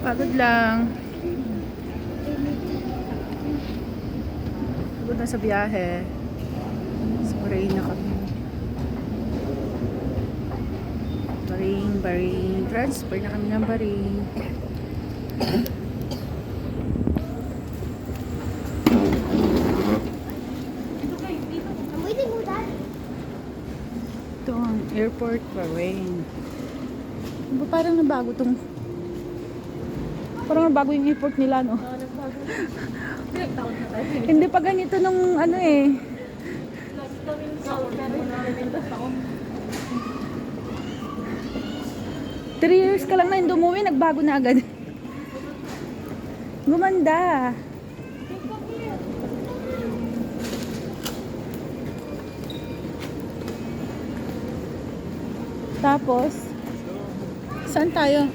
Pagod lang. Pagod na sa biyahe. So, rain na kami. Baring. Transfer na kami ng Baring. Ito ang airport Bahrain. Parang nabago tong. Parang nabago yung airport nila, no? Hindi pa ganito nung ano eh. 3 years ka lang na hindi umuwi, nagbago na agad. Gumanda. Tapos, saan tayo?